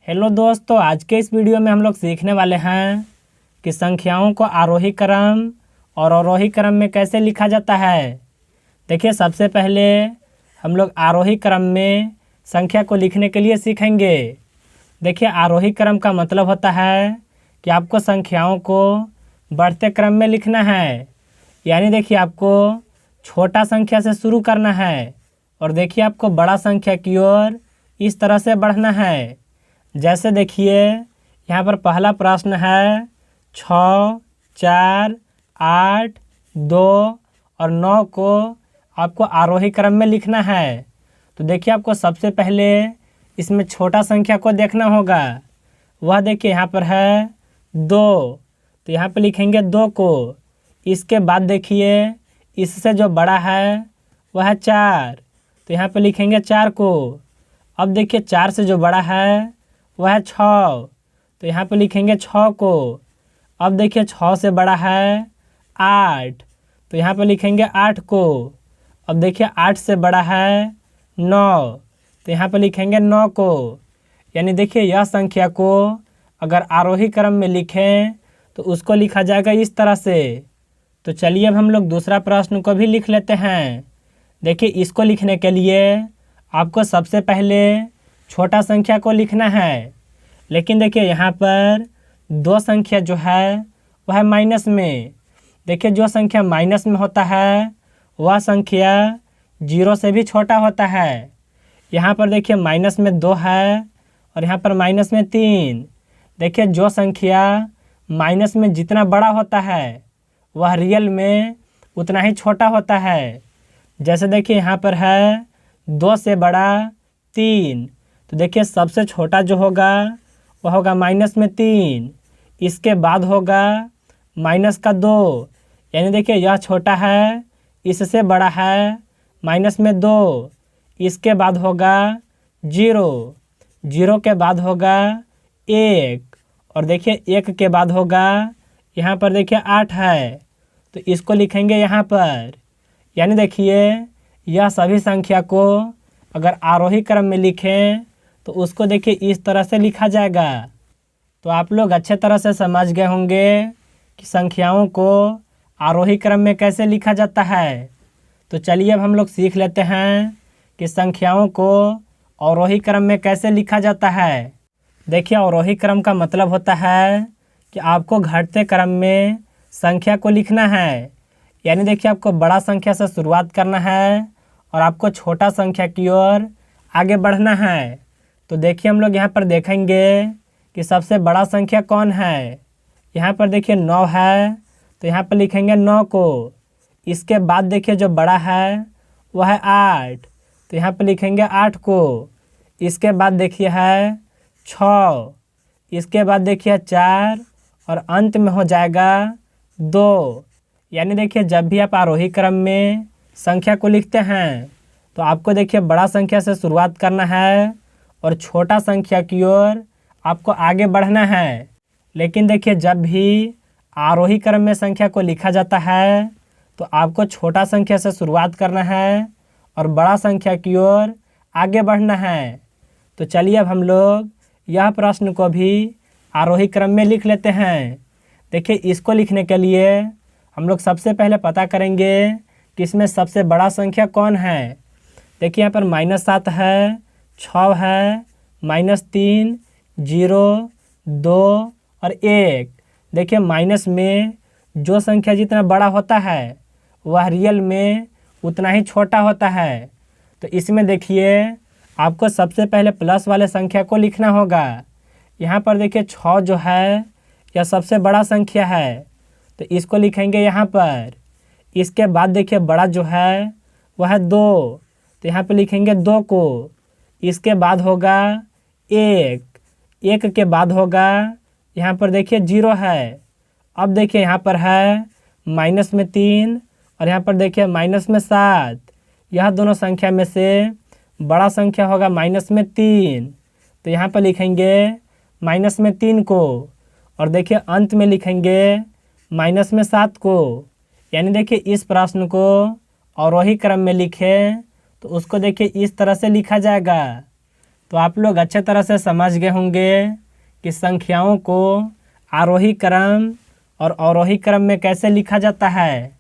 Hello दोस्तों, आज के इस वीडियो में हम लोग सीखने वाले हैं कि संख्याओं को आरोही क्रम और अवरोही क्रम में कैसे लिखा जाता है। देखिए, सबसे पहले हम लोग आरोही क्रम में संख्या को लिखने के लिए सीखेंगे। देखिए, आरोही क्रम का मतलब होता है कि आपको संख्याओं को बढ़ते क्रम में लिखना है। यानी देखिए, आपको छोटा संख्या से शुरू करना है और देखिए आपको बड़ा संख्या की ओर इस तरह से बढ़ना है। जैसे देखिए, यहाँ पर पहला प्रश्न है 6, 4, 8, 2 और 9 को आपको आरोही क्रम में लिखना है। तो देखिए, आपको सबसे पहले इसमें छोटा संख्या को देखना होगा। वह देखिए यहाँ पर है 2, तो यहाँ पर लिखेंगे 2 को। इसके बाद देखिए, इससे जो बड़ा है वह है 4, तो यहाँ पर लिखेंगे 4 को। अब देखिए, 4 से जो बड़ा है वह है 6, तो यहाँ पे लिखेंगे 6 को। अब देखिए, 6 से बड़ा है 8, तो यहाँ पे लिखेंगे 8 को। अब देखिए, 8 से बड़ा है 9, तो यहाँ पे लिखेंगे 9 को। यानी देखिए, यह संख्या को अगर आरोही क्रम में लिखें तो उसको लिखा जाएगा इस तरह से। तो चलिए अब हम लोग दूसरा प्रश्न को भी लिख लेते हैं। देखिए, इसको लिखने के लिए आपको सबसे पहले छोटा संख्या को लिखना है। लेकिन देखिए, यहाँ पर दो संख्या जो है वह है माइनस में। देखिए, जो संख्या माइनस में होता है वह संख्या 0 से भी छोटा होता है। यहाँ पर देखिए, माइनस में 2 है और यहाँ पर माइनस में 3। देखिए, जो संख्या माइनस में जितना बड़ा होता है वह रियल में उतना ही छोटा होता है। जैसे देखिए, यहाँ पर है 2 से बड़ा 3, तो देखिए सबसे छोटा जो होगा वह होगा माइनस में 3। इसके बाद होगा माइनस का 2, यानी देखिए यह छोटा है, इससे बड़ा है माइनस में 2। इसके बाद होगा 0, 0 के बाद होगा 1 और देखिए 1 के बाद होगा यहाँ पर देखिए 8 है, तो इसको लिखेंगे यहाँ पर। यानी देखिए, यह सभी संख्या को अगर आरोही क्रम में लिखें तो उसको देखिए इस तरह से लिखा जाएगा। तो आप लोग अच्छे तरह से समझ गए होंगे कि संख्याओं को आरोही क्रम में कैसे लिखा जाता है। तो चलिए अब हम लोग सीख लेते हैं कि संख्याओं को अवरोही क्रम में कैसे लिखा जाता है। देखिए, अवरोही क्रम का मतलब होता है कि आपको घटते क्रम में संख्या को लिखना है। यानी देखिए, आपको बड़ा संख्या से शुरुआत करना है और आपको छोटा संख्या की ओर आगे बढ़ना है। तो देखिए, हम लोग यहाँ पर देखेंगे कि सबसे बड़ा संख्या कौन है। यहाँ पर देखिए 9 है, तो यहाँ पर लिखेंगे 9 को। इसके बाद देखिए जो बड़ा है वह है 8, तो यहाँ पर लिखेंगे 8 को। इसके बाद देखिए है 6, इसके बाद देखिए 4 और अंत में हो जाएगा 2। यानी देखिए, जब भी आप आरोही क्रम में संख्या को लिखते हैं तो आपको देखिए बड़ा संख्या से शुरुआत करना है और छोटा संख्या की ओर आपको आगे बढ़ना है। लेकिन देखिए, जब भी आरोही क्रम में संख्या को लिखा जाता है तो आपको छोटा संख्या से शुरुआत करना है और बड़ा संख्या की ओर आगे बढ़ना है। तो चलिए अब हम लोग यह प्रश्न को भी आरोही क्रम में लिख लेते हैं। देखिए, इसको लिखने के लिए हम लोग सबसे पहले पता करेंगे कि इसमें सबसे बड़ा संख्या कौन है। देखिए, यहाँ पर -7 है, 6 है, -3, 0, 2 और 1। देखिए, माइनस में जो संख्या जितना बड़ा होता है वह रियल में उतना ही छोटा होता है। तो इसमें देखिए, आपको सबसे पहले प्लस वाले संख्या को लिखना होगा। यहाँ पर देखिए 6 जो है यह सबसे बड़ा संख्या है, तो इसको लिखेंगे यहाँ पर। इसके बाद देखिए बड़ा जो है वह है 2, तो यहाँ पे लिखेंगे 2 को। इसके बाद होगा 1, 1 के बाद होगा यहाँ पर देखिए 0 है। अब देखिए यहाँ पर है -3 और यहाँ पर देखिए -7। यह दोनों संख्या में से बड़ा संख्या होगा -3, तो यहाँ पर लिखेंगे -3 को और देखिए अंत में लिखेंगे -7 को। यानी देखिए, इस प्रश्न को अवरोही क्रम में लिखें तो उसको देखिए इस तरह से लिखा जाएगा। तो आप लोग अच्छे तरह से समझ गए होंगे कि संख्याओं को आरोही क्रम और अवरोही क्रम में कैसे लिखा जाता है।